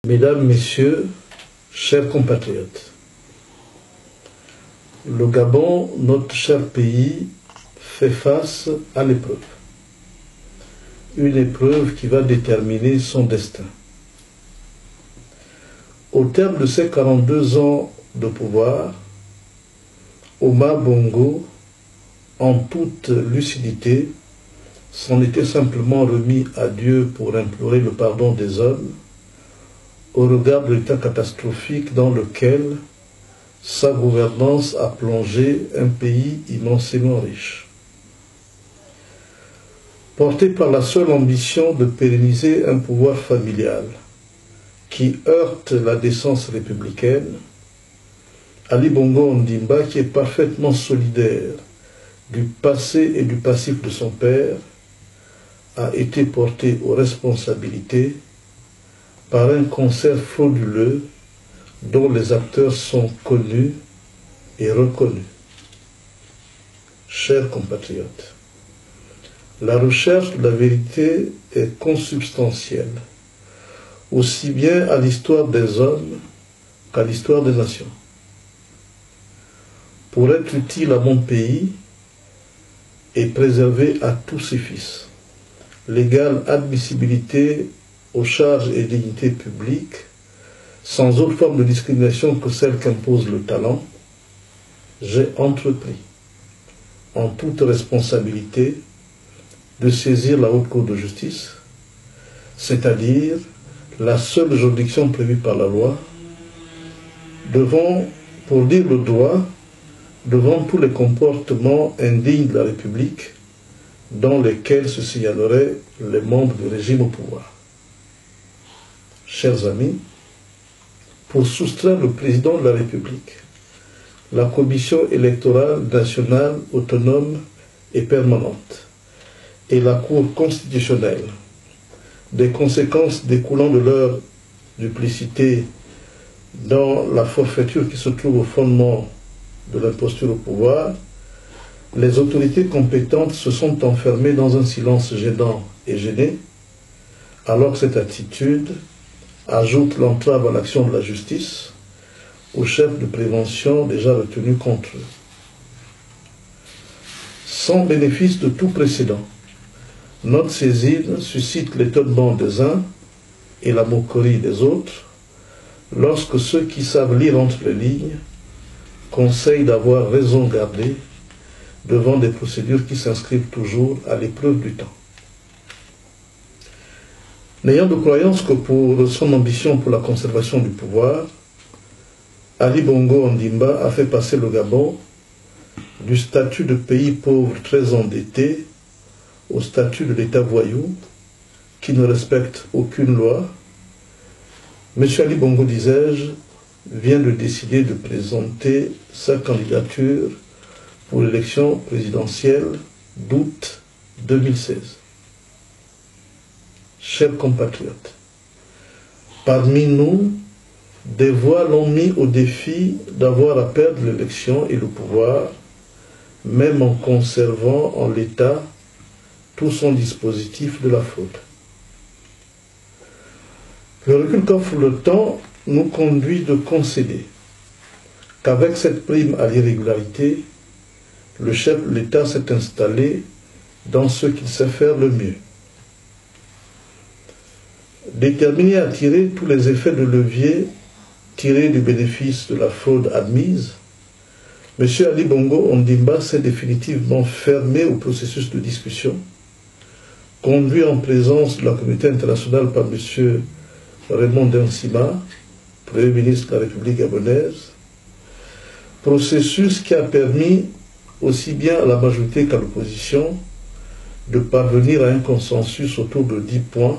Mesdames, Messieurs, chers compatriotes, le Gabon, notre cher pays, fait face à l'épreuve. Une épreuve qui va déterminer son destin. Au terme de ses 42 ans de pouvoir, Omar Bongo, en toute lucidité, s'en était simplement remis à Dieu pour implorer le pardon des hommes, au regard de l'état catastrophique dans lequel sa gouvernance a plongé un pays immensément riche. Porté par la seule ambition de pérenniser un pouvoir familial qui heurte la décence républicaine, Ali Bongo Ondimba, qui est parfaitement solidaire du passé et du passif de son père, a été porté aux responsabilités par un concert frauduleux dont les acteurs sont connus et reconnus. Chers compatriotes, la recherche de la vérité est consubstantielle, aussi bien à l'histoire des hommes qu'à l'histoire des nations. Pour être utile à mon pays et préserver à tous ses fils l'égale admissibilité aux charges et dignités publiques, sans autre forme de discrimination que celle qu'impose le talent, j'ai entrepris, en toute responsabilité, de saisir la Haute Cour de justice, c'est-à-dire la seule juridiction prévue par la loi, pour dire le droit, devant tous les comportements indignes de la République, dans lesquels se signaleraient les membres du régime au pouvoir. Chers amis, pour soustraire le président de la République, la Commission électorale nationale autonome et permanente et la Cour constitutionnelle des conséquences découlant de leur duplicité dans la forfaiture qui se trouve au fondement de l'imposture au pouvoir, les autorités compétentes se sont enfermées dans un silence gênant et gêné, alors que cette attitude ajoute l'entrave à l'action de la justice aux chefs de prévention déjà retenus contre eux. Sans bénéfice de tout précédent, notre saisine suscite l'étonnement des uns et la moquerie des autres lorsque ceux qui savent lire entre les lignes conseillent d'avoir raison gardée devant des procédures qui s'inscrivent toujours à l'épreuve du temps. N'ayant de croyance que pour son ambition pour la conservation du pouvoir, Ali Bongo Ondimba a fait passer le Gabon du statut de pays pauvre très endetté au statut de l'État voyou qui ne respecte aucune loi. M. Ali Bongo, disais-je, vient de décider de présenter sa candidature pour l'élection présidentielle d'août 2016. Chers compatriotes, parmi nous, des voix l'ont mis au défi d'avoir à perdre l'élection et le pouvoir, même en conservant en l'état tout son dispositif de la fraude. Le recul qu'offre le temps nous conduit de concéder qu'avec cette prime à l'irrégularité, le chef de l'État s'est installé dans ce qu'il sait faire le mieux. Déterminé à tirer tous les effets de levier tirés du bénéfice de la fraude admise, M. Ali Bongo Ondimba s'est définitivement fermé au processus de discussion, conduit en présence de la communauté internationale par M. Raymond Densima, Premier ministre de la République gabonaise, processus qui a permis aussi bien à la majorité qu'à l'opposition de parvenir à un consensus autour de 10 points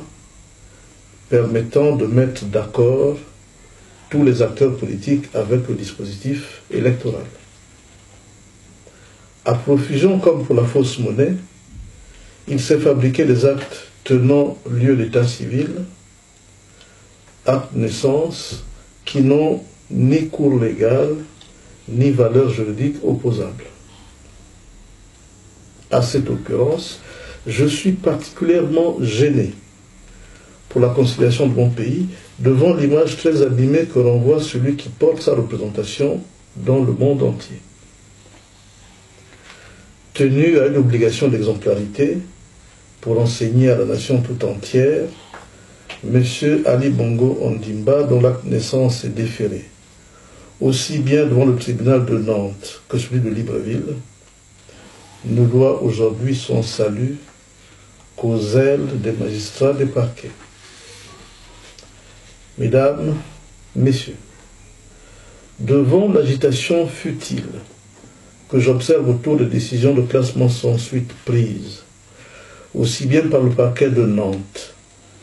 permettant de mettre d'accord tous les acteurs politiques avec le dispositif électoral. À profusion comme pour la fausse monnaie, il s'est fabriqué des actes tenant lieu d'état civil, actes de naissance qui n'ont ni cours légal ni valeur juridique opposable. À cette occurrence, je suis particulièrement gêné pour la conciliation de mon pays devant l'image très abîmée que renvoie celui qui porte sa représentation dans le monde entier. Tenu à une obligation d'exemplarité pour enseigner à la nation tout entière, M. Ali Bongo Ondimba, dont l'acte de naissance est déféré, aussi bien devant le tribunal de Nantes que celui de Libreville, ne doit aujourd'hui son salut qu'aux ailes des magistrats des parquets. Mesdames, Messieurs, devant l'agitation futile que j'observe autour des décisions de classement sans suite prises, aussi bien par le parquet de Nantes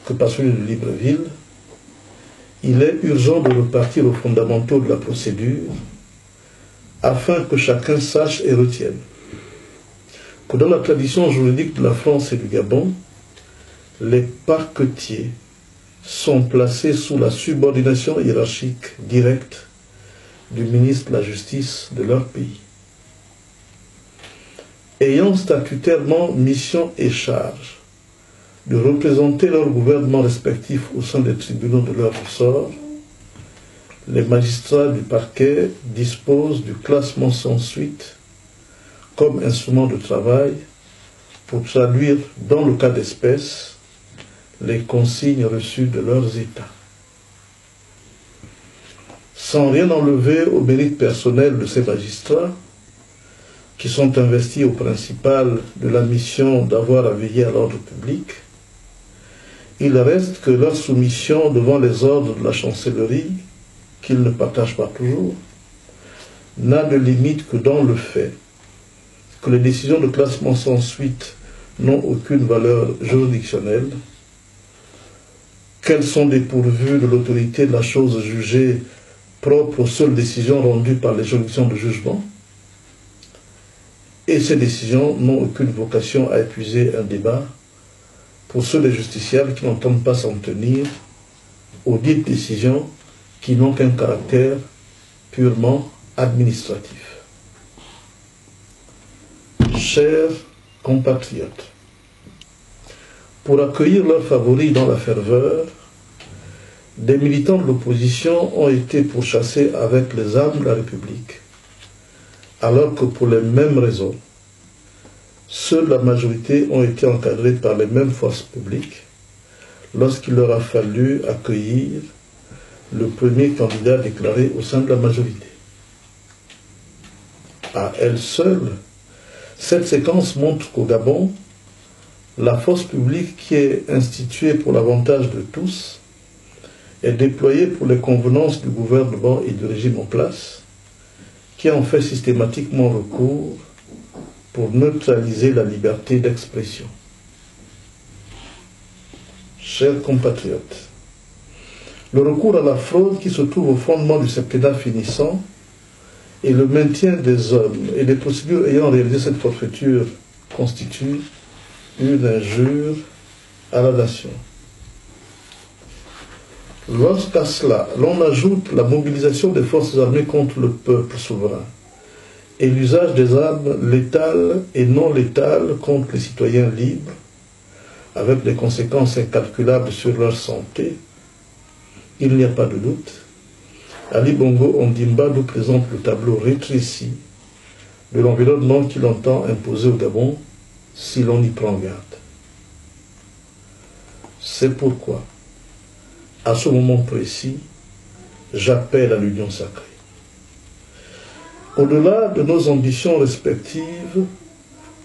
que par celui de Libreville, il est urgent de repartir aux fondamentaux de la procédure afin que chacun sache et retienne que dans la tradition juridique de la France et du Gabon, les parquetiers sont placés sous la subordination hiérarchique directe du ministre de la Justice de leur pays. Ayant statutairement mission et charge de représenter leurs gouvernements respectifs au sein des tribunaux de leur ressort, les magistrats du parquet disposent du classement sans suite comme instrument de travail pour traduire, dans le cas d'espèce, les consignes reçues de leurs États. Sans rien enlever au mérite personnel de ces magistrats, qui sont investis au principal de la mission d'avoir à veiller à l'ordre public, il reste que leur soumission devant les ordres de la chancellerie, qu'ils ne partagent pas toujours, n'a de limite que dans le fait que les décisions de classement sans suite n'ont aucune valeur juridictionnelle, qu'elles sont dépourvues de l'autorité de la chose jugée propre aux seules décisions rendues par les juridictions de jugement, et ces décisions n'ont aucune vocation à épuiser un débat pour ceux des justiciables qui n'entendent pas s'en tenir aux dites décisions qui n'ont qu'un caractère purement administratif. Chers compatriotes, pour accueillir leurs favoris dans la ferveur, des militants de l'opposition ont été pourchassés avec les armes de la République, alors que pour les mêmes raisons, ceux de la majorité ont été encadrés par les mêmes forces publiques lorsqu'il leur a fallu accueillir le premier candidat déclaré au sein de la majorité. À elle seule, cette séquence montre qu'au Gabon, la force publique qui est instituée pour l'avantage de tous est déployée pour les convenances du gouvernement et du régime en place, qui en fait systématiquement recours pour neutraliser la liberté d'expression. Chers compatriotes, le recours à la fraude qui se trouve au fondement du septennat finissant et le maintien des hommes et des procédures ayant réalisé cette forfaiture constituent une injure à la nation. Lorsqu'à cela, l'on ajoute la mobilisation des forces armées contre le peuple souverain et l'usage des armes létales et non létales contre les citoyens libres, avec des conséquences incalculables sur leur santé, il n'y a pas de doute, Ali Bongo Ondimba nous présente le tableau rétréci de l'environnement qu'il entend imposer au Gabon si l'on y prend garde. C'est pourquoi, à ce moment précis, j'appelle à l'union sacrée. Au-delà de nos ambitions respectives,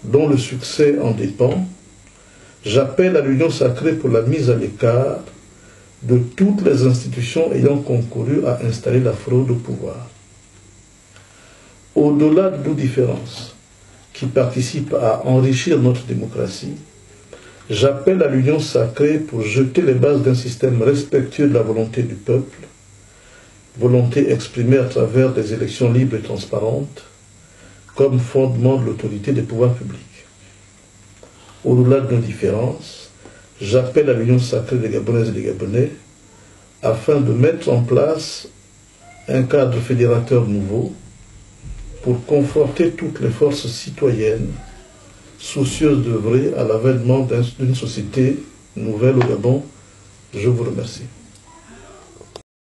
dont le succès en dépend, j'appelle à l'union sacrée pour la mise à l'écart de toutes les institutions ayant concouru à installer la fraude au pouvoir. Au-delà de nos différences qui participent à enrichir notre démocratie, j'appelle à l'union sacrée pour jeter les bases d'un système respectueux de la volonté du peuple, volonté exprimée à travers des élections libres et transparentes, comme fondement de l'autorité des pouvoirs publics. Au-delà de nos différences, j'appelle à l'union sacrée des Gabonaises et des Gabonais afin de mettre en place un cadre fédérateur nouveau pour conforter toutes les forces citoyennes soucieuses d'œuvrer à l'avènement d'une société nouvelle au Gabon. Je vous remercie.